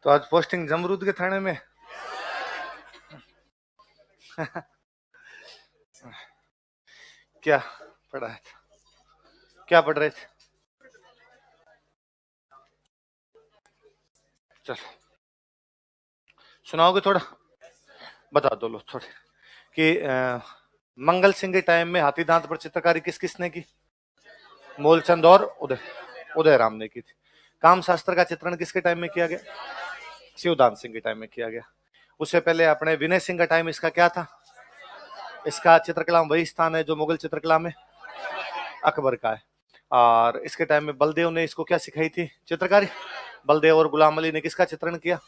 तो आज पोस्टिंग जमरूद के थाने में। क्या पढ़ा है? क्या पढ़ रहे थे? चल सुनाओगे थोड़ा? बता दो लो थोड़े कि मंगल सिंह के टाइम में हाथी दांत पर चित्रकारी किस किसने की? मूलचंद और उदय उदय राम ने की थी। काम शास्त्र का चित्रण किसके टाइम में किया गया? शिवदान सिंह के टाइम में किया गया। उससे पहले अपने विनय सिंह का टाइम इसका क्या था? इसका चित्रकला में वही स्थान है जो मुगल चित्रकला में अकबर का है। और इसके टाइम में बलदेव ने इसको क्या सिखाई थी? चित्रकारी। बलदेव और गुलाम अली ने किसका चित्रण किया?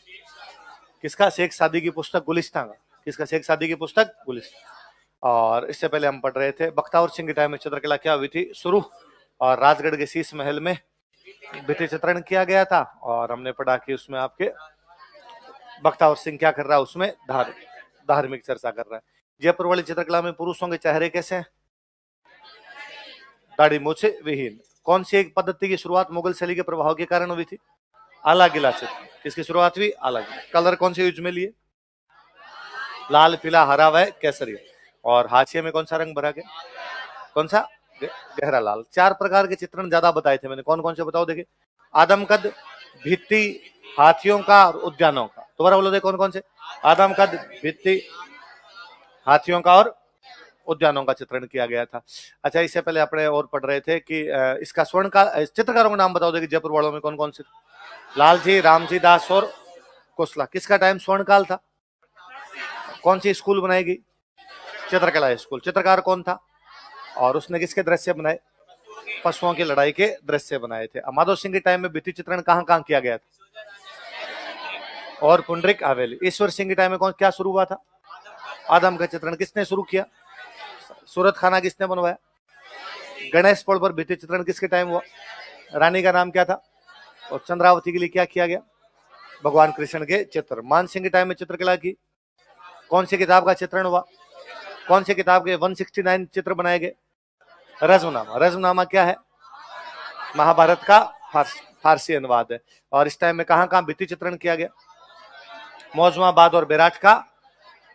किसका? शेख सादी की पुस्तक गुलिस्तान का। किसका? शेख सादी की पुस्तक गुलिस्तान। और इससे पहले हम पढ़ रहे थे बख्तावर सिंह के टाइम में चित्रकला क्या हुई थी? शुरू। और राजगढ़ के शीश महल में भित्ति चित्रण किया गया था। और हमने पढ़ा कि उसमें आपके बख्तावर सिंह क्या कर रहा है? उसमें धार्मिक चर्चा कर रहा है। जयपुर वाली चित्रकला में पुरुषों के चेहरे कैसे हैं? दाढ़ी मूछे विहीन। कौन सी एक पद्धति की शुरुआत मुगल शैली के प्रभाव के कारण हुई थी? आला गिला चित्र। किसकी शुरुआत हुई? आला गिला। कलर कौन से यूज में लिए? लाल, पीला, हरा व केसरी। और हाशिए में कौन सा रंग भरा गया? कौन सा? गहरा लाल। 4 प्रकार के चित्रण ज्यादा बताए थे मैंने, कौन कौन से बताओ? देखिए, आदमकद, भित्ति, हाथियों का और उद्यानों का। दोबारा बोलो, देखो कौन कौन से? आदमकद, भित्ति, हाथियों का और उद्यानों का चित्रण किया गया था। अच्छा, इससे पहले अपने और पढ़ रहे थे कि इसका स्वर्ण का चित्रकारों का नाम बताओ। देखिए, जयपुर वालों में कौन कौन से? लालजी, रामजी दास और कोसला। किसका टाइम स्वर्ण काल था? कौन सी स्कूल बनाएगी? चित्रकला स्कूल। चित्रकार कौन था? और उसने किसके दृश्य बनाए? पशुओं की लड़ाई के दृश्य बनाए थे। माधव सिंह के टाइम में भित्ति चित्रण कहां कहां किया गया था? और पुंडरिक हवेली। ईश्वर सिंह के टाइम में कौन क्या शुरू हुआ था? आदम का चित्रण किसने शुरू किया? सूरत खाना किसने बनवाया? गणेश पुल पर भित्ति चित्रण किसके टाइम हुआ? रानी का नाम क्या था? और चंद्रावती के लिए क्या किया गया? भगवान कृष्ण के चित्र। मान सिंह के टाइम में चित्रकला की कौन सी किताब का चित्रण हुआ? कौन सी किताब के 169 चित्र बनाए गए? रज्मनामा। रज्मनामा क्या है? महाभारत का फारसी अनुवाद है। और इस टाइम में कहां कहां भित्ति चित्रण किया गया? मौजमाबाद और बेराट का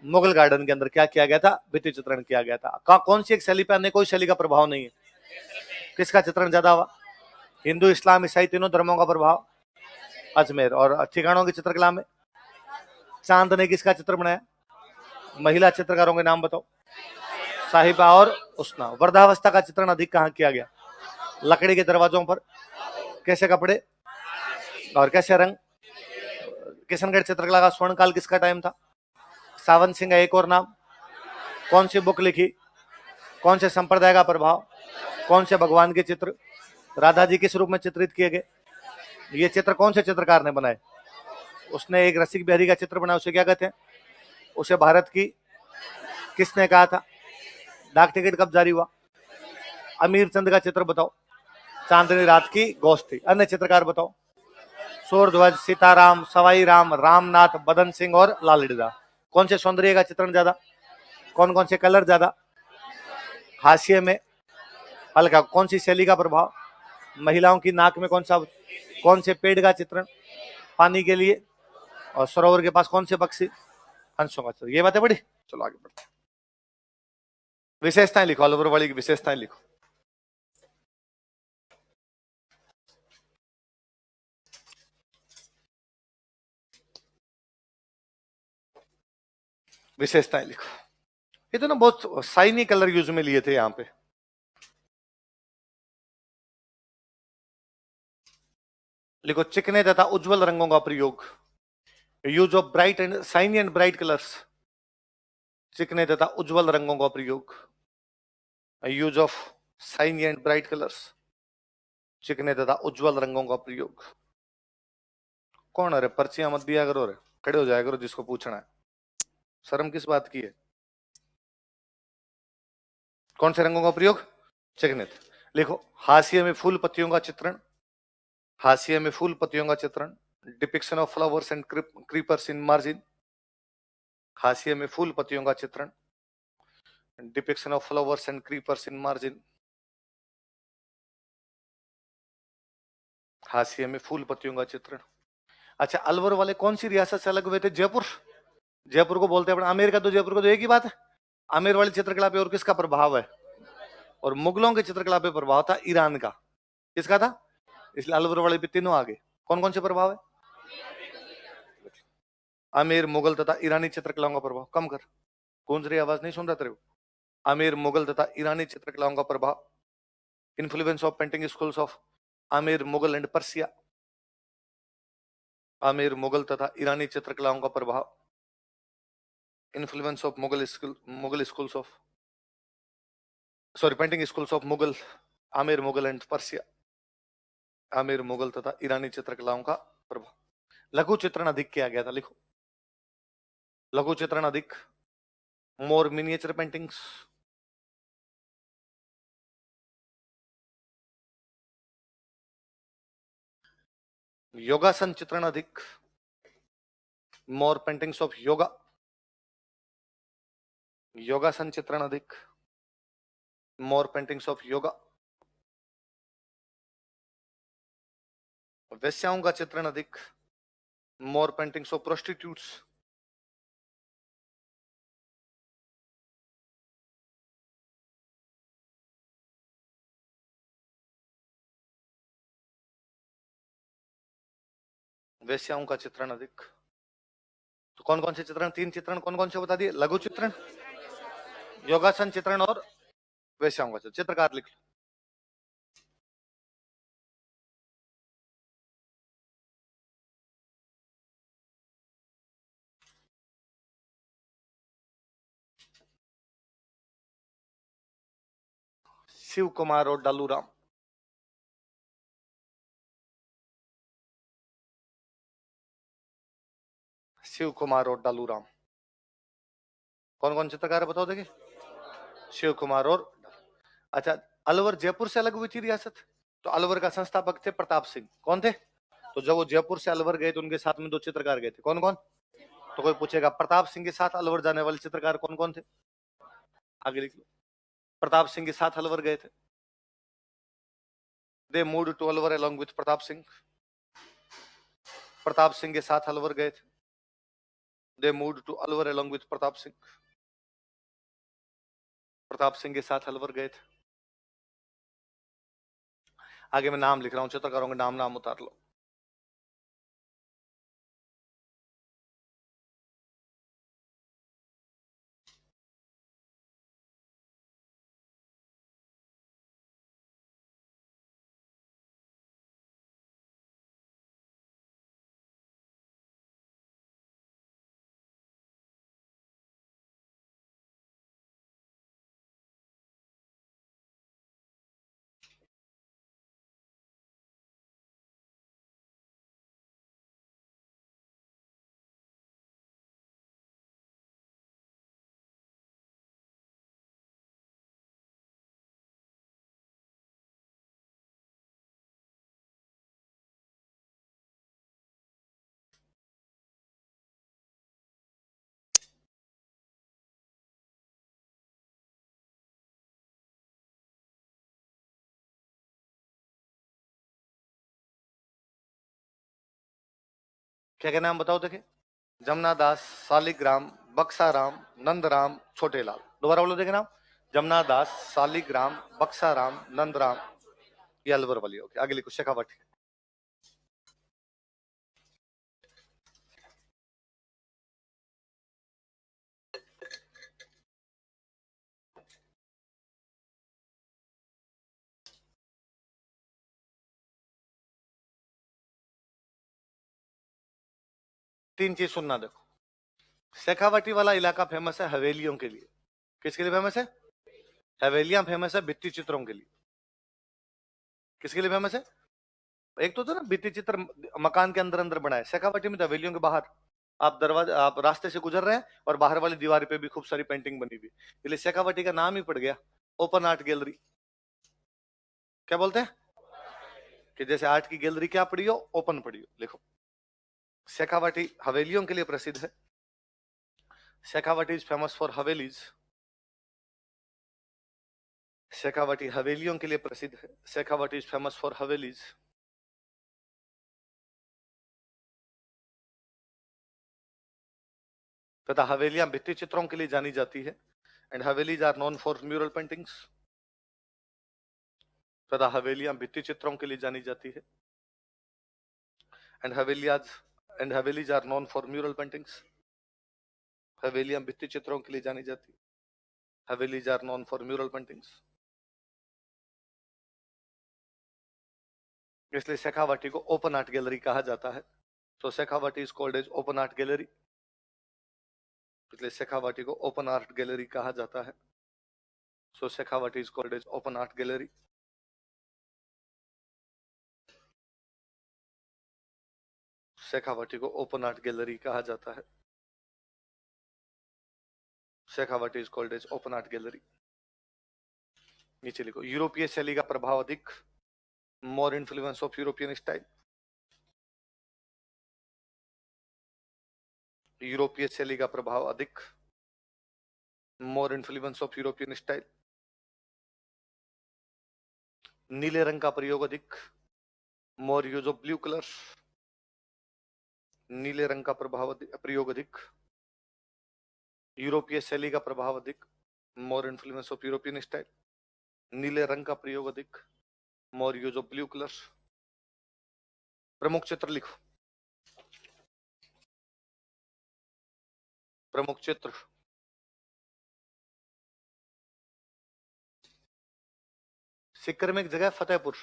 मुगल गार्डन के अंदर क्या किया गया था? भित्ति चित्रण किया गया था। कौन सी एक शैली पर अन्य कोई शैली का प्रभाव नहीं है? किसका चित्रण ज्यादा हुआ? हिंदू, इस्लाम, ईसाई तीनों धर्मों का प्रभाव। अजमेर। और ठिकानों की चित्रकला में चांद ने किसका चित्र बनाया? महिला चित्रकारों के नाम बताओ। साहिबा और उस्ना। वृद्धावस्था का चित्रण अधिक कहां किया गया? लकड़ी के दरवाजों पर। कैसे कपड़े और कैसे रंग? किशनगढ़ चित्रकला का स्वर्ण काल किसका टाइम था? सावन सिंह का एक और नाम। कौन सी बुक लिखी? कौन से संप्रदाय का प्रभाव? कौन से भगवान के चित्र? राधा जी किस रूप में चित्रित किए गए? ये चित्र कौन से चित्रकार ने बनाए? उसने एक रसिक बिहारी का चित्र बनाया, उसे क्या कहते हैं? उसे भारत की किसने कहा था? डाक टिकट कब जारी हुआ? अमीर चंद का चित्र बताओ। चांदनी रात की गोष्ठी। अन्य चित्रकार बताओ। सूर्यध्वज, सीताराम, सवाई राम, रामनाथ, बदन सिंह और लालिडा। कौन से सौंदर्य का चित्रण ज्यादा? कौन कौन से कलर ज्यादा? हाशिए में हल्का। कौन सी शैली का प्रभाव? महिलाओं की नाक में कौन से पेड़ का चित्रण? पानी के लिए। और सरोवर के पास कौन से पक्षी? हंसों का चित्र। ये बातें बड़ी। चलो आगे बढ़ते हैं। विशेषताएं लिखो, अलवर वाली की विशेषताएं लिखो। विशेषताएं लिखो। ये तो ना बहुत साइनी कलर यूज में लिए थे यहाँ पे। लिखो, चिकने तथा उज्जवल रंगों का प्रयोग। Use of bright and shiny and bright colours. चिकने तथा उज्जवल रंगों का प्रयोग। Use of shiny and bright colours. चिकने तथा उज्जवल रंगों का प्रयोग। कौन है रे? पर्चियां मत दिया करो रे, खड़े हो जाया करो जिसको पूछना है। शर्म किस बात की है? कौन से रंगों का प्रयोग? चिकने। लिखो, हाशिए में फूल पत्तियों का चित्रण। हाशिए में फूल पत्तियों का चित्रण। Depiction of flowers and creepers in margin. हाशिए में फूल पत्तियों का चित्रण। Depiction of flowers and creepers in margin. हाशिए में फूल पत्तियों का चित्रण। अच्छा, अलवर वाले कौन सी रियासत से अलग हुए थे? जयपुर। जयपुर को बोलते हैं अपना आमेर का, तो जयपुर को तो एक ही बात है। आमेर वाली चित्रकला पे और किसका प्रभाव है? और मुगलों की चित्रकला पे प्रभाव था ईरान का। किसका था? इसलिए अलवर वाले पे तीनों आगे। कौन कौन से प्रभाव है? आमेर, मुगल तथा ईरानी चित्रकलाओं का प्रभाव। कम कर, गूंज रही आवाज नहीं सुन रहा तेरे को? आमेर, मुगल तथा ईरानी चित्रकलाओं का प्रभाव। Influence of painting schools of Amer, Mughal and Persia. Amer, Mughal तथा ईरानी चित्रकलाओं का प्रभाव। Influence of Mughal schools of, sorry, painting schools of Mughal, Amer, Mughal and Persia. Amer, Mughal तथा ईरानी चित्रकलाओं का प्रभाव। लघु चित्रण अधिक किया गया था, लिखो। लघु चित्रण अधिक, मोर मिनिएचर पेंटिंग्स। योगासन चित्रण अधिक, मोर पेंटिंग्स ऑफ योगा। योगासन चित्रण अधिक, मोर पेंटिंग्स ऑफ योगा। वेश्याओं का चित्रण अधिक, मोर पेंटिंग्स ऑफ प्रोस्टिट्यूट्स। वेश्याओं का चित्रण अधिक। तो कौन कौन से चित्रण? 3 चित्रण कौन कौन से बता दिए? लघु चित्रण, योगासन चित्रण और वेश्याओं का चित्रण। चित्रकार लिख लो। शिव कुमार और डालूराम। शिव कुमार और डालूराम। कौन कौन चित्रकार है बताओ देखिए? शिव कुमार और, अच्छा, अलवर जयपुर से अलग हुई थी रियासत, तो अलवर का संस्थापक थे प्रताप सिंह। कौन थे? तो जब वो जयपुर से अलवर गए तो उनके साथ में 2 चित्रकार गए थे। कौन कौन? तो कोई पूछेगा प्रताप सिंह के साथ अलवर जाने वाले चित्रकार कौन कौन थे? आगे लिख लो। प्रताप सिंह के साथ अलवर गए थे। They moved to Alwar along with Pratap Singh. Pratap Singh के साथ अलवर गए थे। They moved to Alwar along with Pratap Singh. Pratap Singh के साथ अलवर गए थे। आगे मैं नाम लिख रहा हूं, चित्रकारों के नाम नाम उतार लो। क्या क्या नाम बताओ देखे? जमुना दास, सालिग्राम, बक्साराम, नंदराम, छोटेलाल। दोबारा बोलो देखे नाम। जमुना दास, सालिग्राम, बक्साराम, नंदराम, ये अलवर वाली। ओके, आगे लिखो शेखावटी। तीन चीज सुनना देखो। शेखावटी वाला इलाका फेमस है हवेलियों के लिए। किसके लिए फेमस है? हवेलियां फेमस है भित्ति चित्रों के लिए। किसके लिए फेमस है? एक तो ना भित्ति चित्र मकान के अंदर अंदर बनाए, शेखावटी में तो हवेलियों के बाहर। आप दरवाजे, आप रास्ते से गुजर रहे हैं और बाहर वाली दीवार पे भी खूब सारी पेंटिंग बनी हुई, इसलिए शेखावटी का नाम ही पड़ गया ओपन आर्ट गैलरी। क्या बोलते हैं? कि जैसे आर्ट की गैलरी क्या पड़ी हो, ओपन पड़ी हो। लिखो, शेखावटी हवेलियों के लिए प्रसिद्ध है। Shekhawati is famous for havelis. Shekhawati हवेलियों के लिए प्रसिद्ध है। Shekhawati is famous for havelis. तथा हवेलियां भित्ति चित्रों के लिए जानी जाती है। And havelis are known for mural paintings. तथा हवेलियां भित्ति चित्रों के लिए जानी जाती है। And havelis are known for mural paintings. हवेलियां भित्ति चित्रों के लिए जानी जाती है। Havelis are known for mural paintings. इसलिए शेखावाटी को ओपन आर्ट गैलरी कहा जाता है। तो Shekhawati is called as open art gallery. इसलिए शेखावाटी को ओपन आर्ट गैलरी कहा जाता है। So Shekhawati is called as open art gallery. Shekhawati को ओपन आर्ट गैलरी कहा जाता है। Shekhawati is called as open art gallery. नीचे लिखो, यूरोपीय शैली का प्रभाव अधिक, more influence of European style. यूरोपीय शैली का प्रभाव अधिक, more influence of European style. नीले रंग का प्रयोग अधिक, मोर यूज ऑफ ब्लू कलर। नीले रंग का प्रयोग अधिक, यूरोपीय शैली का प्रभाव अधिक, more influence of European style. नीले रंग का प्रयोग अधिक, मोर यूज ऑफ ब्लू कलर। प्रमुख चित्र लिखो। प्रमुख चित्र, सीकर में एक जगह फतेहपुर,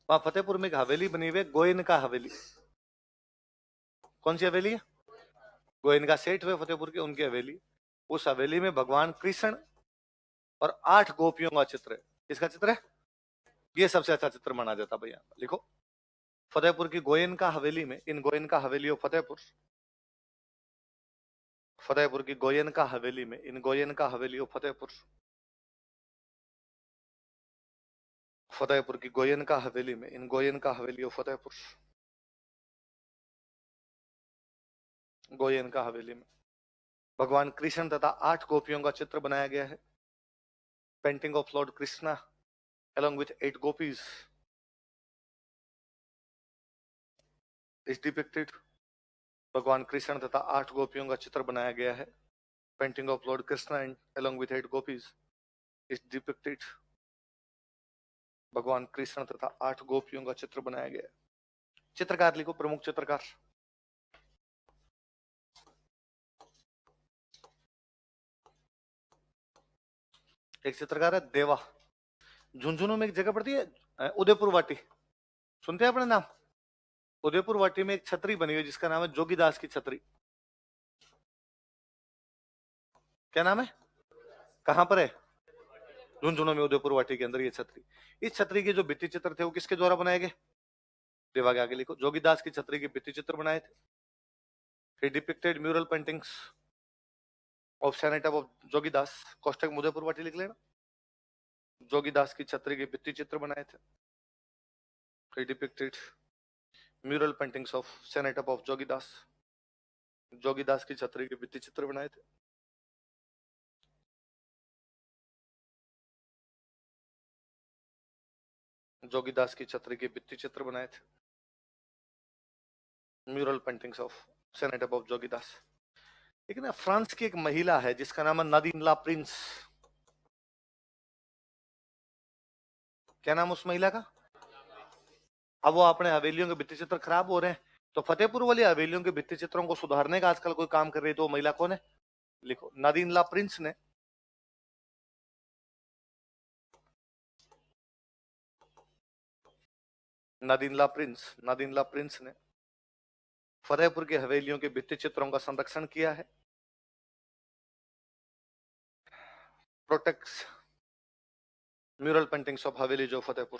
वहां फतेहपुर में एक हवेली बनी हुई है, गोयनका हवेली। कौन सी हवेली है? गोयनका सेठ हुए फतेहपुर के, उनकी हवेली। उस हवेली में भगवान कृष्ण और 8 गोपियों का चित्र है। किसका चित्र है? ये सबसे अच्छा चित्र माना जाता भैया। लिखो, फतेहपुर की गोयनका हवेली में, इन गोयनका हवेली ऑफ फतेहपुर, फतेहपुर की गोयनका हवेली में, इन गोयनका हवेली ऑफ फतेहपुर, फतेहपुर की गोयनका हवेली में, इन गोयनका हवेली ऑफ फतेहपुर, गोयनका हवेली में भगवान कृष्ण तथा 8 गोपियों का चित्र बनाया गया है। Painting of Lord Krishna along with 8 gopis is depicted। भगवान कृष्ण तथा 8 गोपियों का चित्र बनाया गया है। Painting of Lord Krishna and along with 8 gopis is depicted। भगवान कृष्ण तथा 8 गोपियों का चित्र बनाया गया है। चित्रकार लिखो, प्रमुख चित्रकार। एक चित्रकार है देवा, झुंझुनू में एक जगह पड़ती है उदयपुर वाटी, सुनते हैं अपने नाम? उदयपुर वाटी में एक छतरी बनी हुई जिसका नाम है जोगीदास की छतरी। क्या नाम है? कहां पर है? झुंझुनू में उदयपुर वाटी के अंदर ये छतरी। इस छतरी के जो भित्ति चित्र थे वो किसके द्वारा बनाए गए? देवा के आगे लिखो, जोगीदास की छतरी के भित्ति चित्र बनाए थे। He depicted mural paintings of Sonata of Jogidas, कोष्टक में उदयपुर वाटी लिख लेना। जोगीदास की छतरी के भित्ति चित्र बनाए थे। He depicted mural paintings of Sonata of Jogidas, Jogidas की छतरी के भित्ति चित्र बनाए थे। जोगीदास की छतरी के भित्ति चित्र बनाए थे। Mural paintings of Sonata of Jogidas. एक ना फ्रांस की एक महिला है जिसका नाम है नादिन ला प्रिंस। क्या नाम उस महिला का? अब वो अपने हवेलियों के भित्ति चित्र खराब हो रहे हैं, तो फतेहपुर वाली हवेलियों के भित्ति चित्रों को सुधारने का आजकल कोई काम कर रही है, तो महिला कौन है? लिखो, नादिन ला प्रिंस ने नादिन ला प्रिंस ने फतेहपुर की हवेलियों के भित्ति चित्रों का संरक्षण किया है। Protects mural paintings of haveli of Fatehpur,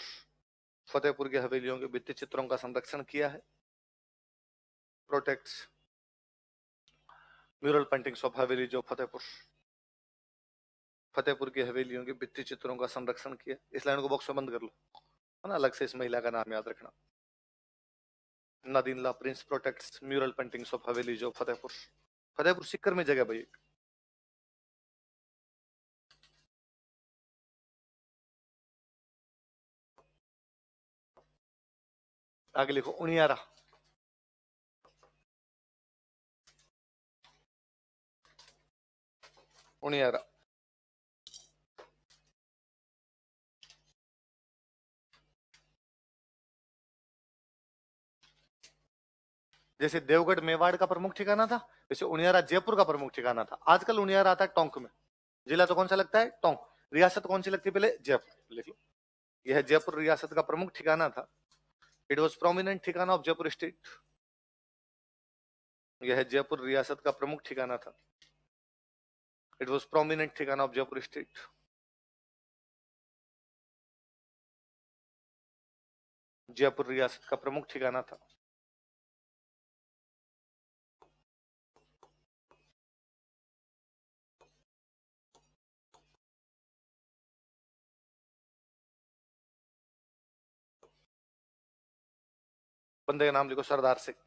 Fatehpur की हवेलियों के भित्ति चित्रों का संरक्षण किया है। Protects mural paintings of haveli of Fatehpur, Fatehpur की हवेलियों के भित्ति चित्रों का संरक्षण किया। इस लाइन को बॉक्स में बंद कर लो, है ना, अलग से इस महिला का नाम याद रखना। Nadine Le Prince protects mural paintings of haveli of Fatehpur. Fatehpur Sikar में जगह भाई। आगे लिखो, उनियारा। उनियारा। जैसे देवगढ़ मेवाड़ का प्रमुख ठिकाना था, वैसे उनियारा जयपुर का प्रमुख ठिकाना था। आजकल उनियारा आता है टोंक में। जिला तो कौन सा लगता है? टोंक। रियासत कौन सी लगती है? पहले जयपुर लिख लो। यह जयपुर रियासत का प्रमुख ठिकाना था। इट वॉज प्रोमिनेंट ठिकाना ऑफ जयपुर स्टेट। यह जयपुर रियासत का प्रमुख ठिकाना था। इट वॉज प्रोमिनेंट ठिकाना ऑफ जयपुर स्टेट। जयपुर रियासत का प्रमुख ठिकाना था। बंदे का नाम लिखो, सरदार सिंह।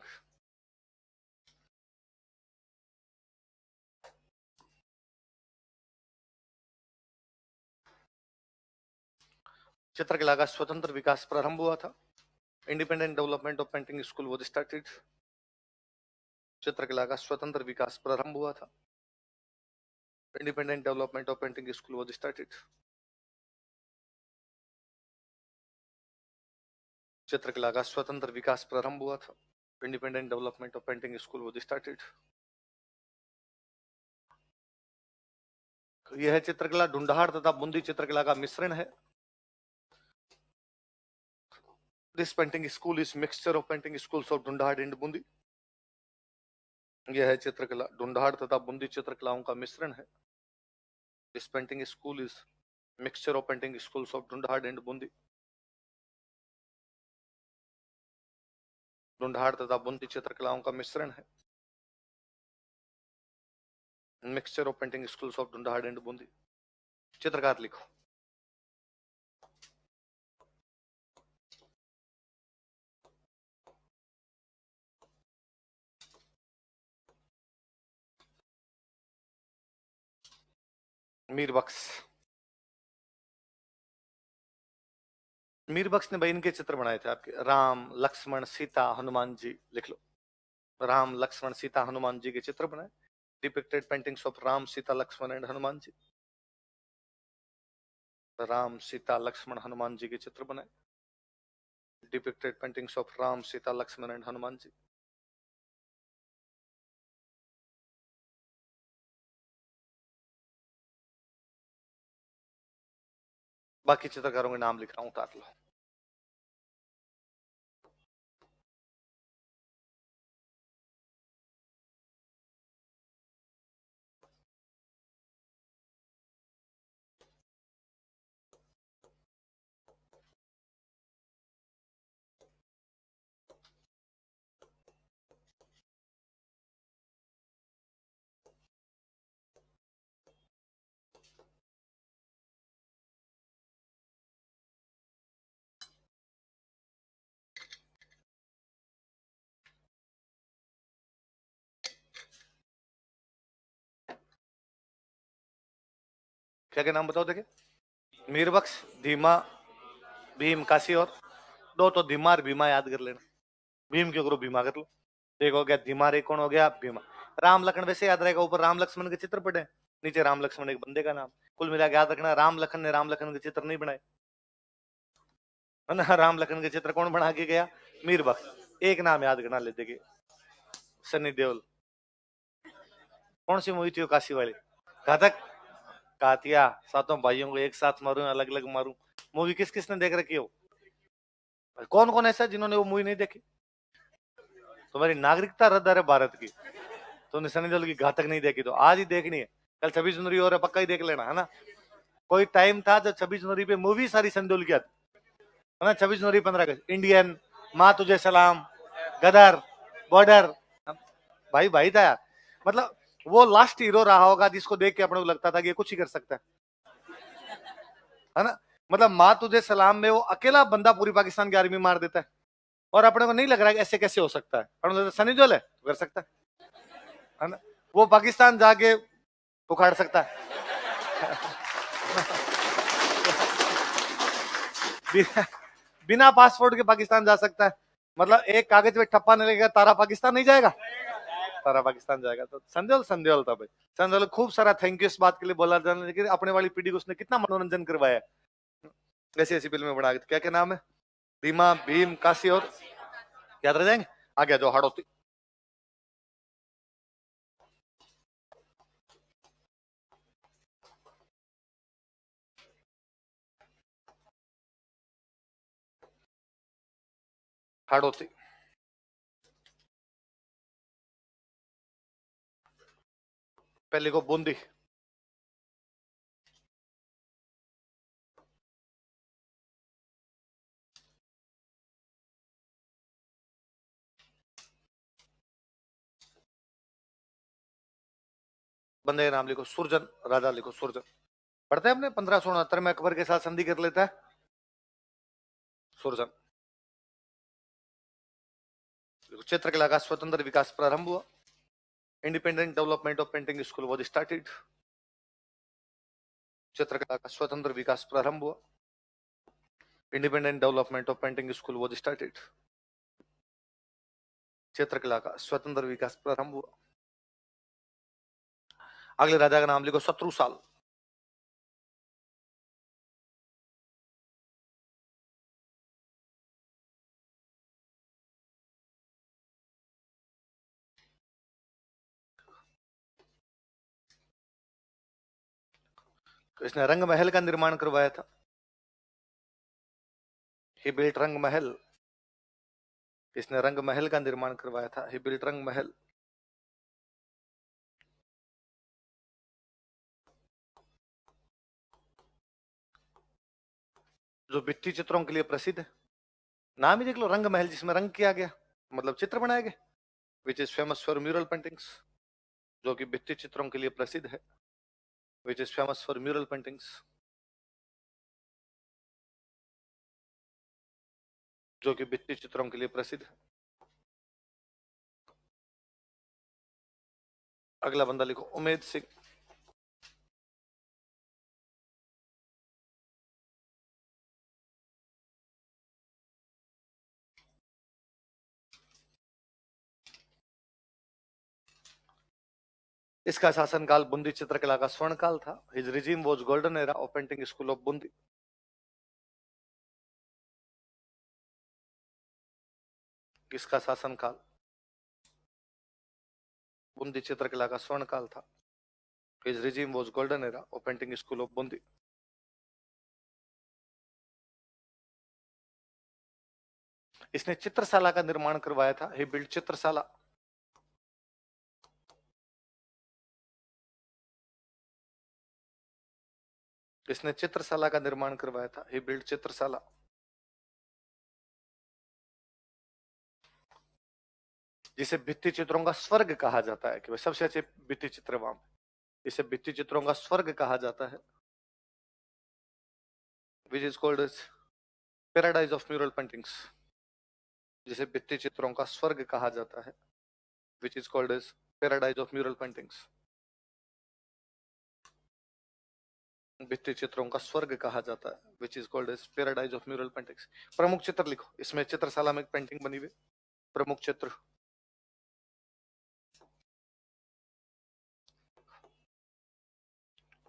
चित्रकला का स्वतंत्र विकास प्रारंभ हुआ था। Independent development of painting school was started. चित्रकला का स्वतंत्र विकास प्रारंभ हुआ था। Independent development of painting school was started. चित्रकला का स्वतंत्र विकास प्रारंभ हुआ था। Independent development of painting school was started. यह चित्रकला ढूंढाड़ तथा बूंदी चित्रकला का मिश्रण है। This painting school is mixture of painting schools of Dhundhar and Bundi. यह चित्रकला ढूंढाड़ तथा बूंदी चित्रकलाओं का मिश्रण है। This painting school is mixture of painting schools of Dhundhar and Bundi. Dhundhar तथा बूंदी चित्रकलाओं का मिश्रण है। Mixture of painting schools of Dhundhar and Bundi. चित्रकार लिखो। मीर बख्श। मीर बख्श ने भाई इनके चित्र बनाए थे आपके, राम लक्ष्मण सीता हनुमान जी। लिख लो, राम लक्ष्मण सीता हनुमान जी के चित्र बनाए। Depicted paintings of Ram Sita Lakshman and Hanuman ji. Ram Sita Lakshman Hanuman ji के चित्र बनाए। Depicted paintings of Ram Sita Lakshman and Hanuman ji. बाकी चित्रकारों के नाम लिख रहा हूं, उतार लो। क्या क्या नाम बताओ देखे? मीर बख्श, धीमा, भीम, काशी और दो तो धीमा और भीमा याद कर लेना। भीम क्यों करो, भीमा कर लो। एक हो गया धीमा, एक कौन हो गया? भीमा। राम लखन वैसे याद रहेगा, ऊपर राम लक्ष्मण के चित्र पड़े, नीचे राम लक्ष्मण एक बंदे का नाम। कुल मिला के याद रखना, राम लखन ने राम लखन के चित्र नहीं बनाए, है ना। राम लखन के चित्र कौन बना के गया? मीर बख्श। एक नाम याद करना ले देखे, सनी देओल। कौन सी मूवी थी वो काशी वाली? घातक। कातिया, सातों भाइयों को एक साथ मारूं, अलग अलग मारूं। मूवी किस किसने देख रखी हो? कौन कौन ऐसा जिन्होंने वो मूवी नहीं देखी? तुम्हारी नागरिकता रद्द है भारत की। तुमने सनी देओल की घातक नहीं देखी तो आज ही देखनी है। कल 26 जनवरी और पक्का ही देख लेना, है ना। कोई टाइम था जब 26 जनवरी पे मूवी सारी सनी देओल की आती, है ना। 26 जनवरी 15 अगस्त, इंडियन, माँ तुझे सलाम, गदर, बॉर्डर, भाई भाई था यार। मतलब वो लास्ट हीरो रहा होगा जिसको देख के अपने को लगता था कि ये कुछ ही कर सकता है ना। मतलब माँ तुझे सलाम में वो अकेला बंदा पूरी पाकिस्तान की आर्मी मार देता है, और अपने को नहीं लग रहा है कि ऐसे कैसे हो सकता है। सनी देओल है, कर सकता है ना। वो पाकिस्तान जाके उखाड़ सकता है। बिना पासपोर्ट के पाकिस्तान जा सकता है। मतलब एक कागज पे ठप्पा नहीं लगेगा, तारा पाकिस्तान नहीं जाएगा। तारा पाकिस्तान जाएगा। तो संदेल संदेल था भाई, संदेल खूब सारा थैंक यू इस बात के लिए बोला जाने कि अपने वाली पीढ़ी को उसने कितना मनोरंजन करवाया। ऐसी ऐसी फिल्में बना के, क्या क्या नाम है, भीमा, भीम, काशी और याद रह जाएंगे। आगे जो हाड़ोती, हाड़ोती, पहले को बूंदी, बंदे का नाम लिखो सुरजन, राजा लिखो सुरजन। पढ़ते हैं अपने 1569 में अकबर के साथ संधि कर लेता है सुरजन। चित्रकला का स्वतंत्र विकास प्रारंभ हुआ। Independent development of painting school was started. चित्रकला का स्वतंत्र विकास प्रारंभ हुआ। Independent development of painting school was started. चित्रकला का स्वतंत्र विकास प्रारंभ हुआ। अगले राजा का नाम लिखो शत्रुसाल। इसने रंग महल का निर्माण करवाया था। ही बिल्ट रंग महल। इसने रंग महल का निर्माण करवाया था। ही बिल्ट रंग महल। जो भित्ति चित्रों के लिए प्रसिद्ध है। नाम ही देख लो, रंग महल, जिसमें रंग किया गया, मतलब चित्र बनाए गए। Which is famous for mural paintings, जो कि भित्ति चित्रों के लिए प्रसिद्ध है। Which is famous for mural paintings, जो कि भित्ति चित्रों के लिए प्रसिद्ध है। अगला बंदा लिखो उमेद सिंह। इसका शासनकाल बूंदी चित्रकला का स्वर्ण काल था। His regime was golden era of painting school of Bundi. इसका शासनकाल बूंदी चित्रकला का स्वर्ण काल था। His regime was golden era of painting school of Bundi. इसने चित्रशाला का निर्माण करवाया था। ही बिल्ड चित्रशाला। इसने चित्रशाला का निर्माण करवाया था। ही बिल्ड चित्रशाला। जिसे भित्ति चित्रों का स्वर्ग कहा जाता है, कि भाई सबसे अच्छे भित्ति चित्र वहां, इसे भित्ति चित्रों का स्वर्ग कहा जाता है। Which is called as paradise of mural paintings, जिसे भित्ति चित्रों का स्वर्ग कहा जाता है। Which is called as paradise of mural paintings, भित्ति चित्रों का स्वर्ग कहा जाता है। Which is called as paradise of mural paintings. प्रमुख चित्र लिखो, इसमें चित्रशाला में एक पेंटिंग बनी हुई। प्रमुख चित्र,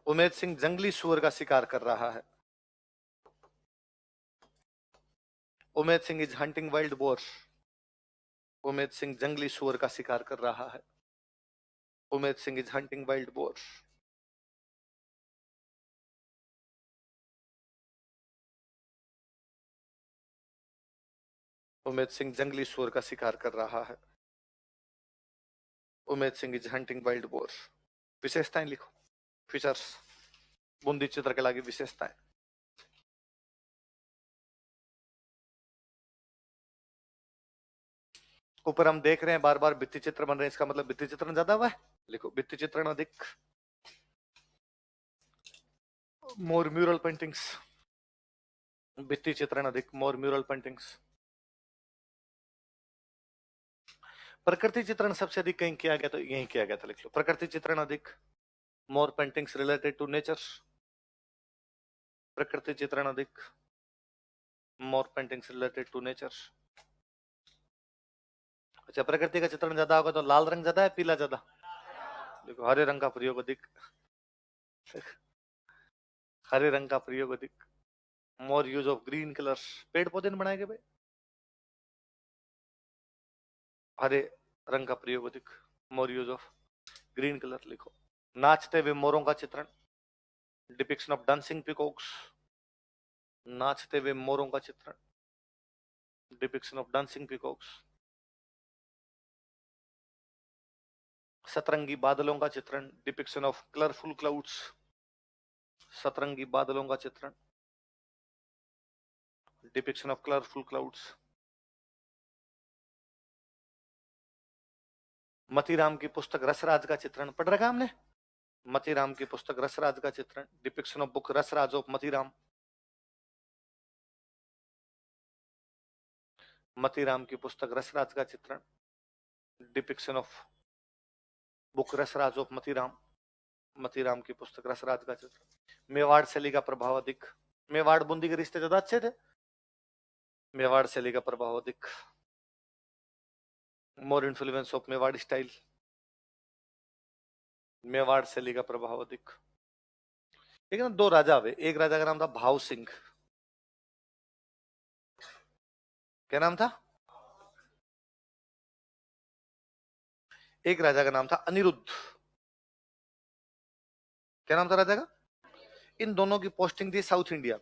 उमेद सिंह जंगली सुअर का शिकार कर रहा है। Umed Singh is hunting wild boar. Umed Singh जंगली सुअर का शिकार कर रहा है। Umed Singh is hunting wild boar. Umed Singh जंगली सुअर का शिकार कर रहा है। Umed Singh is hunting wild boar. विशेषताएं लिखो, फीचर्स, बूंदी चित्रकला की विशेषताएं। ऊपर हम देख रहे हैं बार बार भित्ति चित्र बन रहे हैं, इसका मतलब भित्ति चित्रण ज्यादा हुआ है। लिखो भित्ति चित्रण अधिक, मोर म्यूरल पेंटिंग्स। भित्ति चित्रण अधिक, मोर म्यूरल पेंटिंग्स। प्रकृति चित्रण सबसे अधिक कहीं किया गया, तो यही किया गया था। लिख लो प्रकृति चित्रण अधिक, मोर पेंटिंग्स रिलेटेड टू नेचर। प्रकृति चित्रण अधिक, मोर पेंटिंग्स रिलेटेड टू नेचर। अच्छा, प्रकृति का चित्रण ज्यादा होगा तो लाल रंग ज्यादा है पीला ज्यादा? देखो हरे रंग का प्रयोग अधिक, हरे रंग का प्रयोग अधिक। मोर यूज ऑफ ग्रीन कलर, पेड़ पौधे ने बनाए गए भाई, हरे रंग का प्रयोग अधिक, मोर यूज ऑफ ग्रीन कलर लिखो। नाचते हुए मोरों का चित्रण, डिपिक्शन ऑफ डांसिंग पिकॉक्स, नाचते हुए मोरों का चित्रण, डिपिक्शन ऑफ डांसिंग पिकॉक्स। सतरंगी बादलों का चित्रण, डिपिक्शन ऑफ कलरफुल क्लाउड्स, सतरंगी बादलों का चित्रण, depiction of colourful clouds. Matiram की पुस्तक रसराज का चित्रण पढ़ रखा हमने? मतीराम की पुस्तक रसराज का चित्रण, depiction of book Rasraj of Matiram. Matiram की पुस्तक रसराज का चित्रण, depiction of book Rasraj of Matiram. Matiram की पुस्तक रसराज का चित्रण। मेवाड़ शैली का प्रभाव अधिक, मेवाड़ बूंदी के रिश्ते ज्यादा अच्छे थे, मेवाड़ शैली का प्रभाव अधिक। More influence of Mewar style, Mewar शैली का प्रभाव अधिक। ठीक है ना? दो राजा हुए, एक राजा का नाम था भाव सिंह, क्या नाम था? एक राजा का नाम था अनिरुद्ध, क्या नाम था राजा का? इन दोनों की पोस्टिंग थी साउथ इंडिया।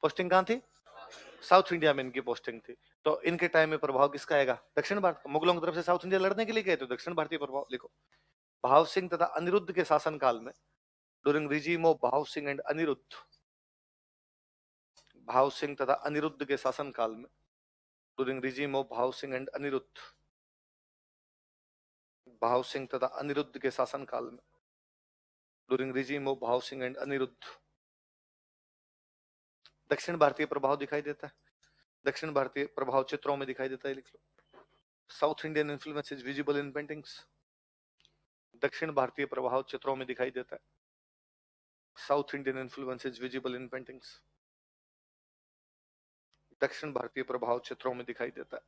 पोस्टिंग कहां थी? साउथ इंडिया में इनकी पोस्टिंग थी। तो इनके टाइम में प्रभाव किसका आएगा? दक्षिण भारत। मुगलों की तरफ से साउथ इंडिया लड़ने के लिए गए तो दक्षिण भारतीय प्रभाव लिखो। भाव सिंह तथा अनिरुद्ध के शासन काल में, ड्यूरिंग रिजीम ऑफ भाव सिंह एंड अनिरुद्ध, भाव सिंह तथा अनिरुद्ध के शासन काल में, ड्यूरिंग रिजीम ऑफ भाव सिंह एंड अनिरुद्ध, भाव सिंह तथा अनिरुद्ध के शासन काल में, ड्यूरिंग रिजीम ऑफ भाव सिंह एंड अनिरुद्ध, दक्षिण भारतीय प्रभाव दिखाई देता है। दक्षिण भारतीय प्रभाव चित्रों में दिखाई देता है, लिख लो। South Indian influence is visible in paintings, दक्षिण भारतीय प्रभाव चित्रों में दिखाई देता है। South Indian influence is visible in paintings, दक्षिण भारतीय प्रभाव चित्रों में दिखाई देता है।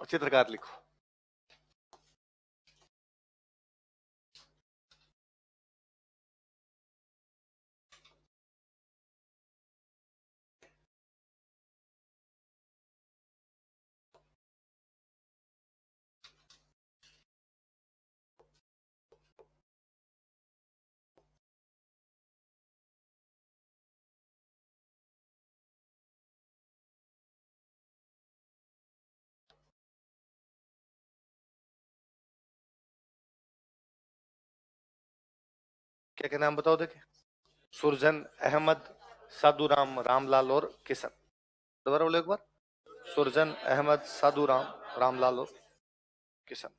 चित्रकार लिखो। क्या क्या नाम बताओ देखे? सुरजन, अहमद, साधुराम, रामलाल और किशन। दोबारा बोलो एक बार। सुरजन, अहमद, साधुराम, रामलाल और किशन।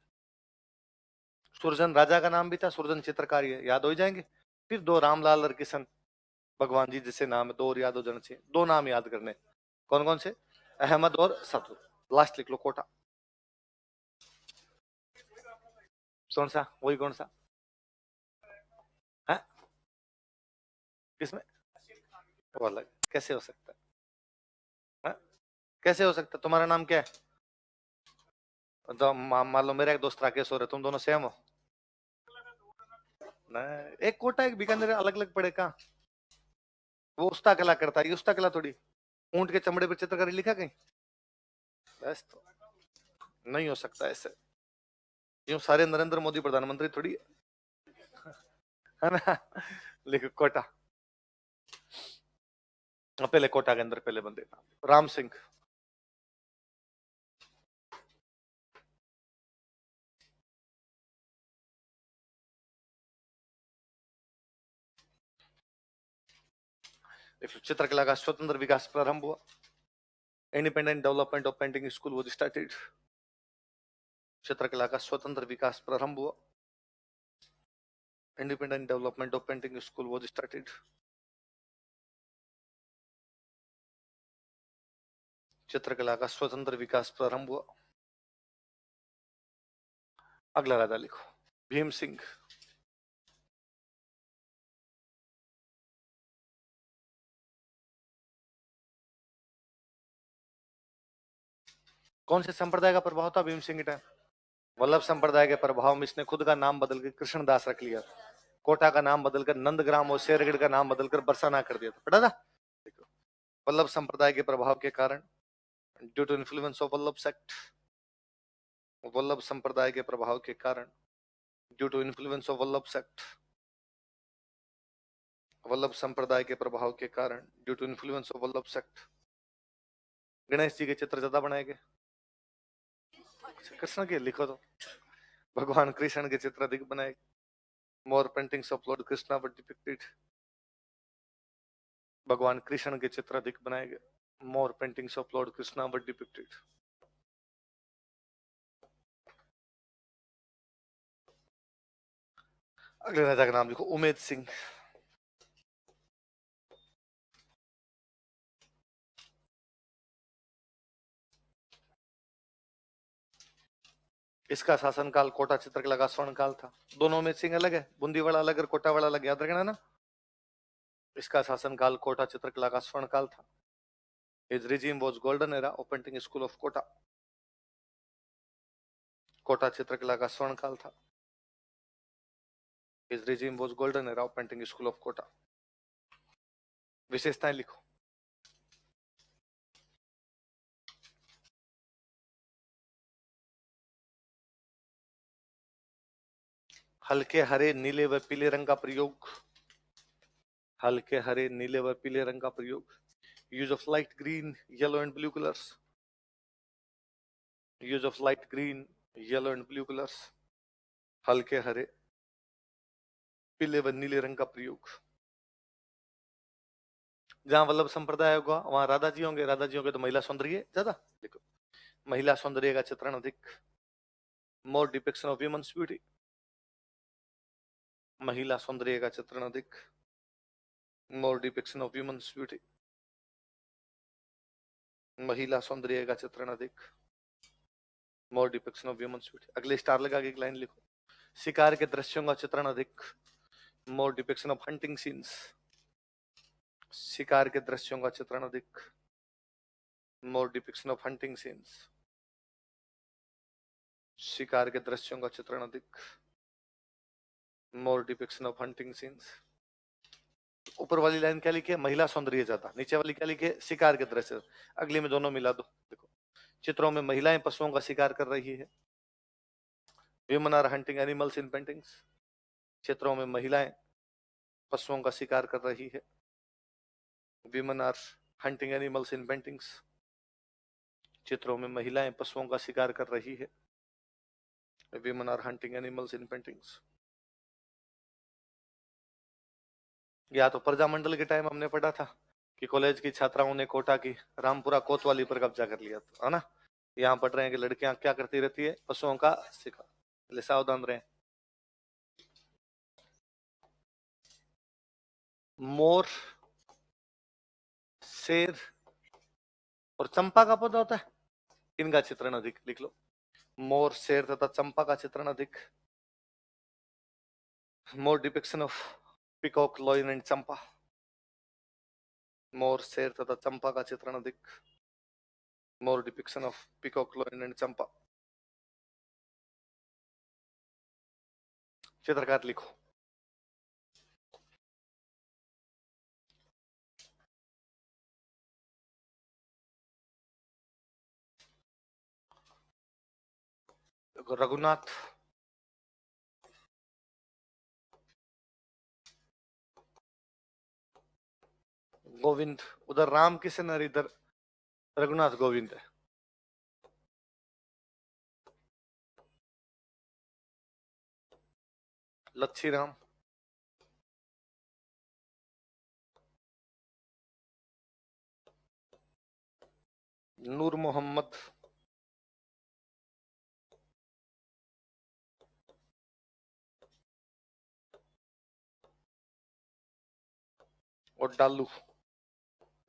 सुरजन राजा का नाम भी था, सुरजन चित्रकार, याद हो जाएंगे। फिर दो रामलाल और किशन भगवान जी जैसे नाम है, दो और याद हो जाने चाहिए। दो नाम याद करने, कौन कौन से? अहमद और साधु। लास्ट लिख लो कोटा। कौन सा? वही कौन सा है? किसमें? वो अलग कैसे हो सकता है? कैसे हो सकता? तुम्हारा नाम क्या है? तो मान लो मेरा एक दोस्त राकेश हो रहा है, तुम दोनों सेम हो? नहीं, एक कोटा एक बीकानेर, अलग अलग पड़े कहाँ? वो उस्ता कला करता है, ये उस्ता कला थोड़ी। ऊंट के चमड़े पर चित्रकारी लिखा कहीं? बस तो नहीं हो सकता ऐसे। यूं सारे नरेंद्र मोदी प्रधानमंत्री थोड़ी है ना। लिखो कोटा। पहले कोटा के अंदर पहले बंदे राम सिंह। चित्रकला का स्वतंत्र विकास प्रारंभ हुआ। Independent development of painting school was started. चित्रकला का स्वतंत्र विकास प्रारंभ हुआ। Independent development of painting school was started. चित्रकला का स्वतंत्र विकास प्रारंभ हुआ। अगला राजा लिखो, भीम सिंह। कौन से संप्रदाय का प्रभाव था भीम सिंह के टाइम? वल्लभ संप्रदाय के प्रभाव में इसने खुद का नाम बदलकर कृष्णदास रख लिया था। कोटा का नाम बदलकर नंदग्राम और शेरगढ़ का नाम बदलकर बरसाना कर दिया था। पढ़ा था? देखो, वल्लभ संप्रदाय के प्रभाव के कारण, due to influence of Vallabh sect, Vallabh संप्रदाय के प्रभाव के कारण, due to influence of Vallabh sect, Vallabh संप्रदाय के प्रभाव के कारण, due to influence of Vallabh sect, Ganesh ji के चित्र ज्यादा बनाए गए। कृष्ण के लिखो तो भगवान कृष्ण के चित्र अधिक बनाए। More paintings of Lord Krishna were depicted, भगवान कृष्ण के चित्र अधिक बनाए गए। More paintings of Lord Krishna were depicted. अगले राजा का नाम लिखो उमेद सिंह। इसका शासनकाल कोटा चित्रकला का स्वर्ण काल था। दोनों में सिंह अलग है, बूंदीवाड़ा अलग और कोटावाड़ा अलग, याद रखना ना। इसका शासनकाल कोटा चित्रकला का स्वर्ण काल था। His regime was golden era of painting school of Kota. Kota चित्रकला का स्वर्ण काल था। His regime was golden era of painting school of Kota. विशेषताएं लिखो। हल्के हरे नीले व पीले रंग का प्रयोग, हल्के हरे नीले व पीले रंग का प्रयोग। Use of light green yellow and blue colours, use of light green yellow and blue colours. हल्के हरे पीले व नीले रंग का प्रयोग। जहां वल्लभ संप्रदाय होगा वहां राधा जी होंगे, राधा जी होंगे तो महिला सौंदर्य ज्यादा। देखो, महिला सौंदर्य का चित्रण अधिक। More depiction of human beauty, महिला सौंदर्य का चित्रण अधिक। More depiction of human beauty, महिला सौंदर्य का चित्रण अधिक। More depiction of human beauty. अगले स्टार लगा के एक लाइन लिखो। शिकार के दृश्यों का चित्रण अधिक। More depiction of hunting scenes, शिकार के दृश्यों का चित्रण अधिक। More depiction of hunting scenes, शिकार के दृश्यों का चित्रण अधिक। More depiction of hunting scenes. ऊपर वाली लाइन क्या लिखी है? महिला सौंदर्य ज्यादा। नीचे वाली क्या लिखी है? शिकार के दृश्य। अगले में दोनों मिला दो। देखो, चित्रों में महिलाएं पशुओं का शिकार कर रही है। Women are hunting animals in paintings। चित्रों में महिलाएं पशुओं का शिकार कर रही है। Women are hunting animals in paintings। चित्रों में महिलाएं पशुओं का शिकार कर रही है। Women are hunting animals in paintings। या तो प्रजामंडल के टाइम हमने पढ़ा था कि कॉलेज की छात्राओं ने कोटा की रामपुरा कोतवाली पर कब्जा कर लिया था, है ना। यहाँ पढ़ रहे हैं कि लड़कियां क्या करती रहती है? पशुओं का शिकार। इसलिए सावधान रहें। मोर, शेर और चंपा का पौधा होता है, इनका चित्रण अधिक। लिख लो, मोर, शेर तथा चंपा का चित्रण अधिक। More depiction of peacock, lion and champa. मोर, शेर तथा चंपा का चित्रण अधिक। More depiction of peacock, lion and champa. चित्रकार लिखो। रघुनाथ, गोविंद। उधर राम किशन और इधर रघुनाथ गोविंद है। लच्छी राम, नूर मोहम्मद, और डालू।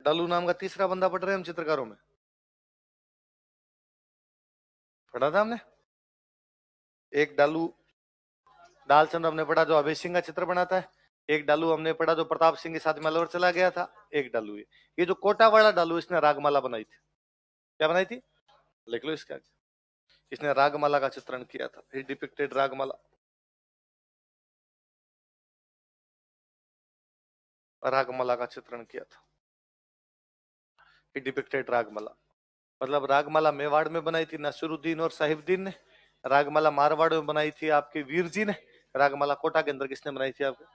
डालू नाम का तीसरा बंदा पढ़ रहे हैं हम चित्रकारों में, पढ़ा था हमने। एक डालू डालचंद हमने पढ़ा जो अभय सिंह का चित्र बनाता है। एक डालू हमने पढ़ा जो प्रताप सिंह के साथ मलवर चला गया था। एक डालू ये जो कोटा वाला डालू, इसने रागमाला बनाई थी। क्या बनाई थी? लिख लो इसके आगे। इसने रागमाला का चित्रण किया था, ही डिपिक्टेड रागमाला, रागमाला का चित्रण किया था, ही डिपिक्टेड रागमाला। मतलब रागमाला मेवाड़ में बनाई थी नसीरुद्दीन और साहिबुद्दीन ने, रागमाला मारवाड़ में बनाई थी आपके वीर जी ने, रागमाला कोटा के अंदर किसने बनाई थी आपके,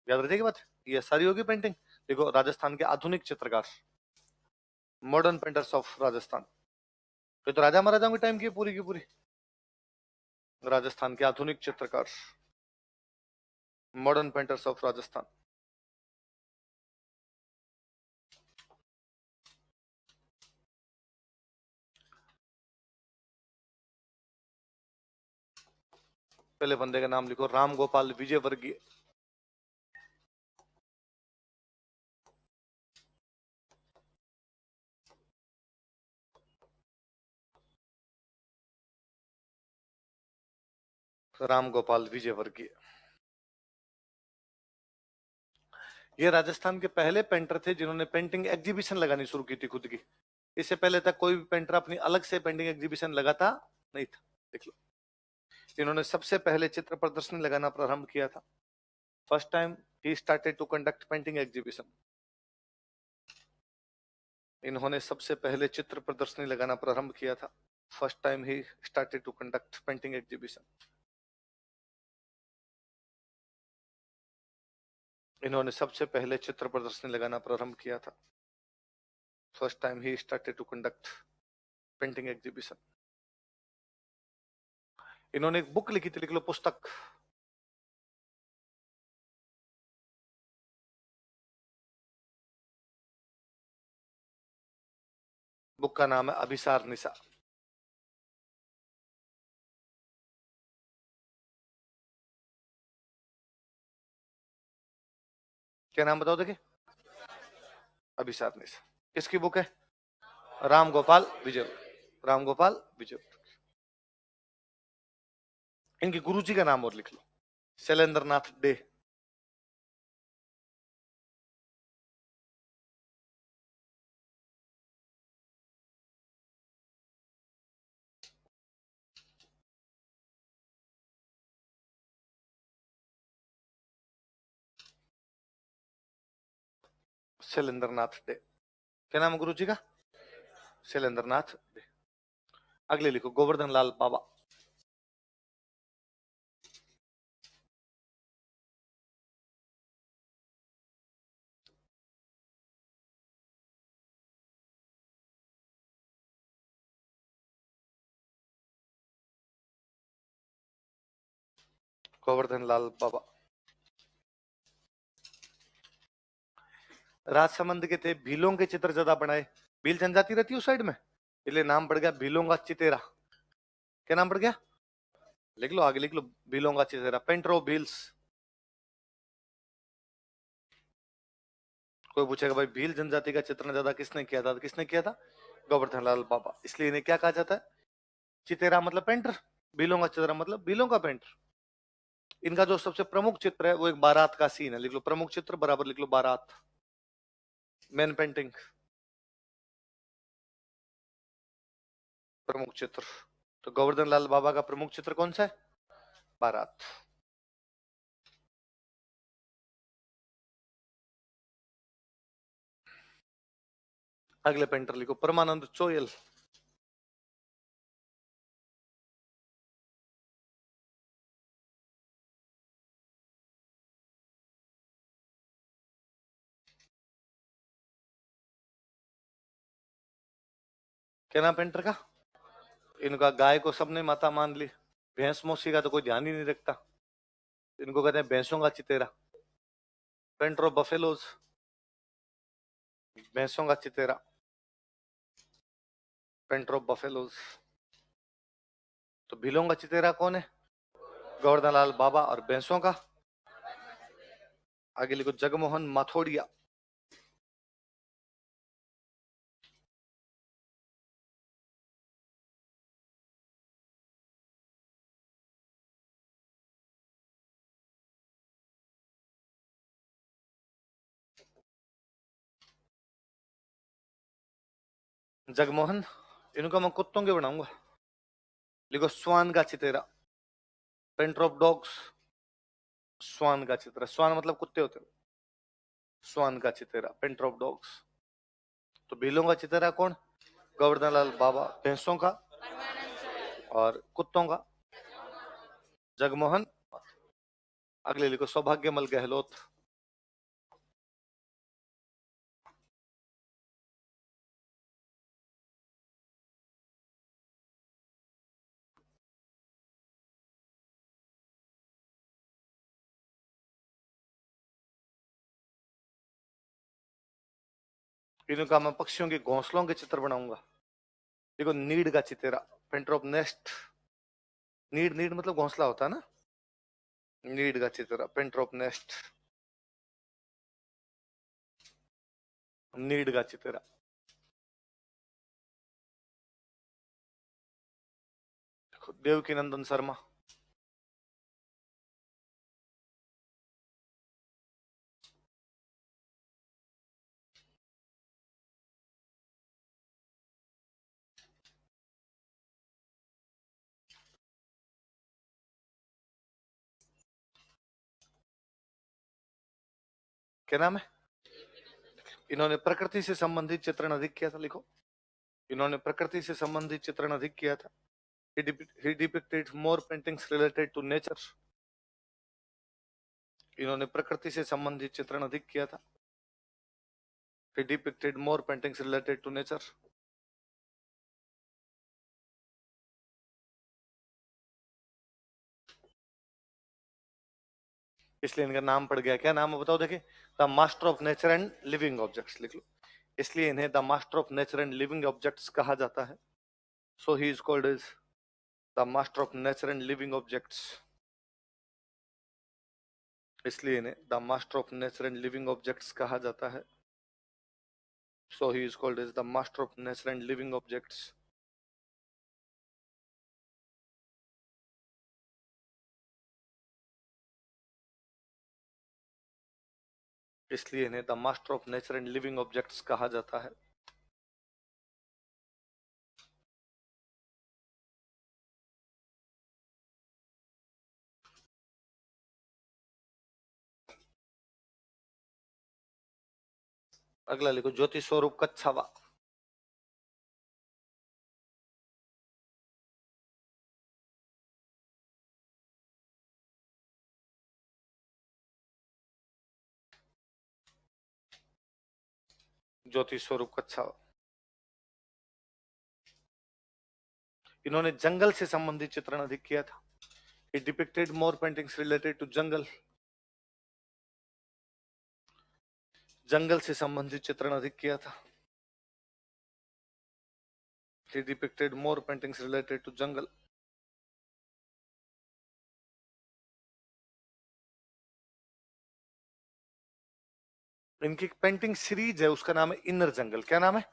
याद रखिएगा बात। ये सारी होगी पेंटिंग। देखो राजस्थान के आधुनिक चित्रकार, मॉडर्न पेंटर्स ऑफ राजस्थान, ये तो राजा महाराजाओं के टाइम की पूरी की पूरी। राजस्थान के आधुनिक चित्रकार, मॉडर्न पेंटर्स ऑफ राजस्थान। पहले बंदे का नाम लिखो, राम गोपाल विजयवर्गीय। राम गोपाल विजयवर्गीय, ये राजस्थान के पहले पेंटर थे जिन्होंने पेंटिंग एग्जीबिशन लगानी शुरू की थी खुद की। इससे पहले तक कोई भी पेंटर अपनी अलग से पेंटिंग एग्जीबिशन लगाता नहीं था। देख लो, इन्होंने सबसे पहले चित्र प्रदर्शनी लगाना प्रारंभ किया था। First time he started to conduct painting exhibition. इन्होंने सबसे पहले चित्र प्रदर्शनी लगाना प्रारंभ किया था। First time he started to conduct painting exhibition. इन्होंने सबसे पहले चित्र प्रदर्शनी लगाना प्रारंभ किया था। First time he started to conduct painting exhibition. इन्होंने एक बुक लिखी थी, लिख लो पुस्तक, बुक का नाम है अभिसार निशा। क्या नाम बताओ देखिए, अभिसार निशा। किसकी बुक है, राम गोपाल विजय, राम गोपाल विजय। इनके गुरुजी का नाम और लिख लो, शैलेंद्र नाथ डे। शैलेंद्र नाथ डे, क्या नाम है गुरुजी का, शैलेंद्र नाथ डे। अगले लिखो गोवर्धन लाल बाबा। गोवर्धन लाल बाबा राजसमंद के थे, भीलों के चित्र ज्यादा बनाए। भील जनजाति रहती है उस साइड में, इसलिए नाम पड़ गया भीलों का चितेरा। क्या नाम पड़ गया, लिख लो आगे, लिख लो भीलों का चितेरा, पेंटर ऑफ भील्स। कोई पूछेगा भाई भील जनजाति का चित्रण ज्यादा किसने किया था, तो किसने किया था, गोवर्धन लाल बाबा। इसलिए इन्हें क्या कहा जाता है, चितेरा मतलब पेंटर, भीलों का चितेरा मतलब भीलों का पेंटर। इनका जो सबसे प्रमुख चित्र है वो एक बारात का सीन है, लिख लो प्रमुख चित्र बराबर लिख लो बारात, मेन पेंटिंग, प्रमुख चित्र। तो गोवर्धन लाल बाबा का प्रमुख चित्र कौन सा है, बारात। अगले पेंटर लिखो परमानंद चोयल। क्या नाम पेंटर का, इनका गाय को सबने माता मान ली, भैंस मौसी का तो कोई ध्यान ही नहीं रखता, इनको कहते हैं भैंसों का चितेरा, पेंटर ऑफ बफेलोज, भैंसों का चितेरा, पेंटर ऑफ बफेलोज। तो भीलों का चितेरा कौन है, गोवर्धन लाल बाबा, और भैंसों का, आगे लिखो जगमोहन माथोड़िया। जगमोहन, इनका मैं कुत्तों के बनाऊंगा। लिखो स्वान का चितेरा, पेंटर ऑफ डॉग्स, स्वान का चित्रा। स्वान मतलब कुत्ते होते हैं। स्वान का चितेरा, पेंटर ऑफ डॉग्स। तो भीलों का चितेरा कौन? गोवर्धन लाल बाबा। भैंसों का और कुत्तों का जगमोहन। अगले लिखो सौभाग्यमल गहलोत। इनका मैं पक्षियों के घोंसलों के चित्र बनाऊंगा। देखो नीड का चितेरा, पेंटर ऑफ नेस्ट। नीड, नीड मतलब घोंसला होता है ना। नीड का चितेरा, पेंटर ऑफ नेस्ट। नीड का चितेरा। देवकी नंदन शर्मा। क्या नाम है? इन्होंने प्रकृति से संबंधित चित्रण अधिक किया था। लिखो, इन्होंने प्रकृति से संबंधित चित्रण अधिक किया था। He depicted more paintings related to nature. इन्होंने प्रकृति से संबंधित चित्रण अधिक किया था। He depicted more paintings related to nature. इसलिए इनका नाम पड़ गया। क्या नाम है बताओ? देखिए, the master of nature and living objects लिख लो। इसलिए इन्हें the master of nature and living objects कहा जाता है। So he is called as the master of nature and living objects. इसलिए इन्हें the master of nature and living objects कहा जाता है। So he is called as the master of nature and living objects. इसलिए इन्हें the master of nature and living objects कहा जाता है। अगला लिखो ज्योति स्वरूप कच्छावा। ज्योति स्वरूप कच्छावा। इन्होंने जंगल से संबंधित चित्रण अधिक किया था। He depicted more paintings related to जंगल। जंगल से संबंधित चित्रण अधिक किया था। He depicted more paintings related to जंगल। इनकी पेंटिंग सीरीज है, उसका नाम है इनर जंगल। क्या नाम है?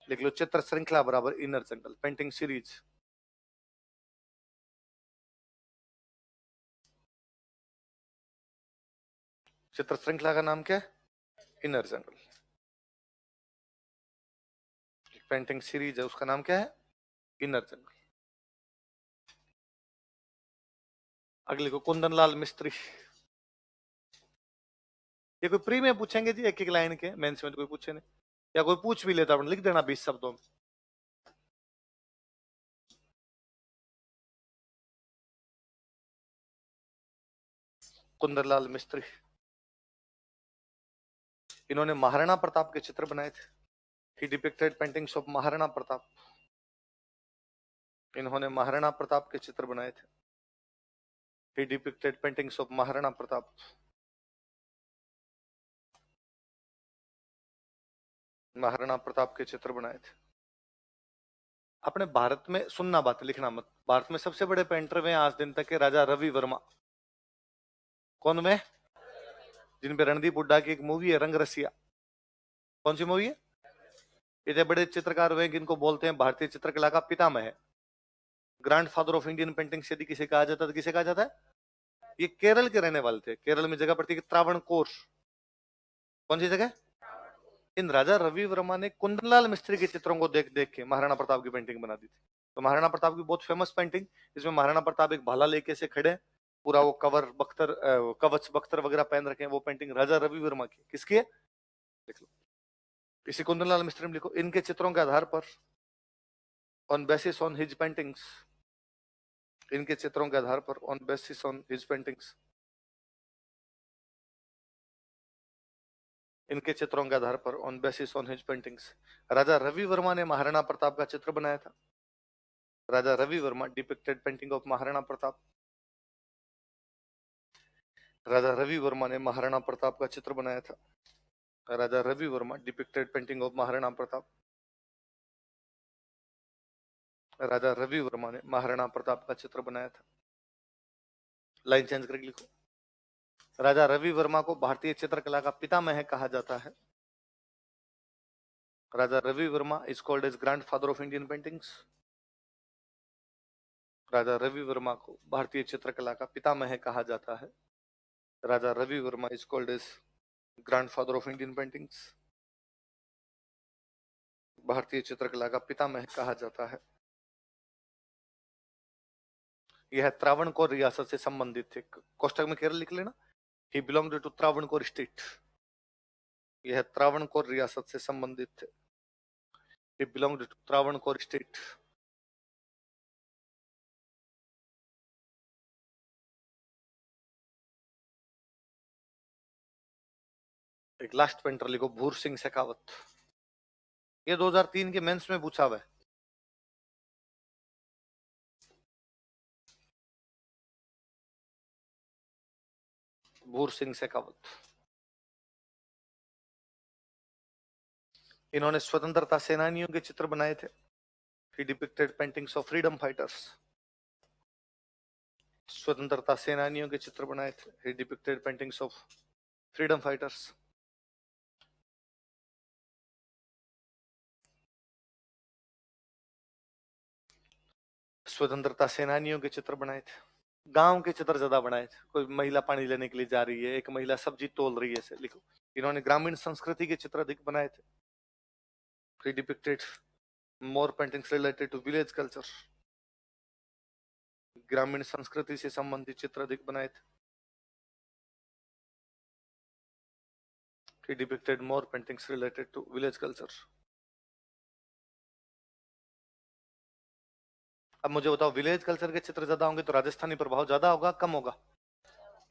लिख लो, चित्र श्रृंखला बराबर इनर जंगल, पेंटिंग सीरीज। चित्र श्रृंखला का नाम क्या है? इनर जंगल। पेंटिंग सीरीज है, उसका नाम क्या है? इनर जंगल। अगले को कुंदन लाल मिस्त्री। ये कोई प्री में पूछेंगे जी एक एक लाइन के, मेंस में तो कोई पूछे नहीं, या कोई पूछ भी लेता लिख देना 20 शब्दों में। कुंदन लाल मिस्त्री। इन्होंने महाराणा प्रताप के चित्र बनाए थे। He depicted paintings of Maharana Pratap. इन्होंने महाराणा प्रताप के चित्र बनाए थे। He depicted paintings of Maharana Pratap. Maharana Pratap के चित्र बनाए थे। अपने भारत में, सुनना बात लिखना मत, भारत में सबसे बड़े पेंटर हुए आज दिन तक के राजा रवि वर्मा। कौन में? जिन पे रणदीप हुड्डा की एक मूवी है रंग रसिया। कौन सी मूवी है? इतने बड़े चित्रकार हुए जिनको बोलते हैं भारतीय चित्रकला का पितामह है, grand father of Indian painting यदि किसे कहा जाता है तो किसे कहा जाता है? ये केरल के रहने वाले थे। केरल में जगह पड़ती है त्रावणकोर। कौन सी जगह? इन राजा रवि वर्मा ने कुंदनलाल मिस्त्री के चित्रों को देख देख के महाराणा प्रताप की पेंटिंग बना दी थी। तो महाराणा प्रताप की बहुत फेमस पेंटिंग, इसमें महाराणा प्रताप एक भाला लेके से खड़े हैं, पूरा वो कवर बख्तर कवच बख्तर वगैरह पहन रखे हैं, वो पेंटिंग राजा रवि वर्मा की। किसकी है? देख लो, इसी कुंदनलाल मिस्त्री में लिखो, इनके चित्रों के आधार पर, on basis on his paintings, इनके चित्रों के आधार पर, on basis on his paintings, इनके चित्रों के आधार पर, on basis on his paintings, Raja Ravi Varma ने महाराणा प्रताप का चित्र बनाया था। Raja Ravi Varma depicted painting of Maharana Pratap. Raja Ravi Varma ने महाराणा प्रताप का चित्र बनाया था। Raja Ravi Varma depicted painting of Maharana Pratap. Raja Ravi Varma ने महाराणा प्रताप का चित्र बनाया था। लाइन चेंज करके लिखो, राजा रवि वर्मा को भारतीय चित्रकला का पितामह कहा जाता है। Raja Ravi Varma is called as grandfather of Indian paintings. Raja Ravi Varma को भारतीय चित्रकला का पितामह कहा जाता है। Raja Ravi Varma is called as grandfather of Indian paintings, भारतीय चित्रकला का पितामह कहा जाता है। यह त्रावणकोर रियासत से संबंधित थे। कोष्टक में केरल लिख लेना, ही बिलोंग्ड टू त्रावणकोर स्टेट। यह त्रावणकोर रियासत से संबंधित थे। ही बिलोंग्ड टू त्रावणकोर स्टेट। एक लास्ट पेंटर लिखो, भूर सिंह शेखावत। ये 2003 के मेंस में पूछा हुआ है। भूर सिंह शेखावत, इन्होंने स्वतंत्रता सेनानियों के चित्र बनाए थे। He depicted paintings of freedom fighters. स्वतंत्रता सेनानियों के चित्र बनाए थे। He depicted paintings of freedom fighters. स्वतंत्रता सेनानियों के चित्र बनाए थे। गांव के चित्र ज्यादा बनाए थे। कोई महिला पानी लेने के लिए जा रही है, एक महिला सब्जी तोल रही है, ऐसे लिखो। इन्होंने ग्रामीण संस्कृति के चित्र अधिक बनाए थे। He depicted more paintings related to village culture. ग्रामीण संस्कृति से संबंधित चित्र अधिक बनाए थे। He depicted more paintings related to village culture. अब मुझे बताओ, विलेज कल्चर के चित्र ज्यादा होंगे तो राजस्थानी प्रभाव ज्यादा होगा कम होगा?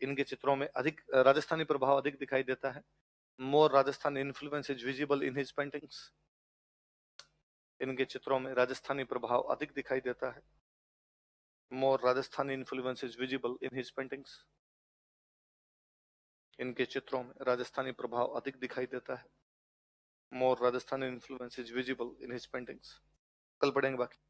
इनके चित्रों में अधिक राजस्थानी प्रभाव अधिक दिखाई देता है। More Rajasthani influence is visible in his paintings. इनके चित्रों में राजस्थानी प्रभाव अधिक दिखाई देता है। More Rajasthani influence is visible in his paintings. इनके चित्रों में राजस्थानी प्रभाव अधिक दिखाई देता है। More Rajasthani influence is visible in his paintings. कल पढ़ेंगे बाकी।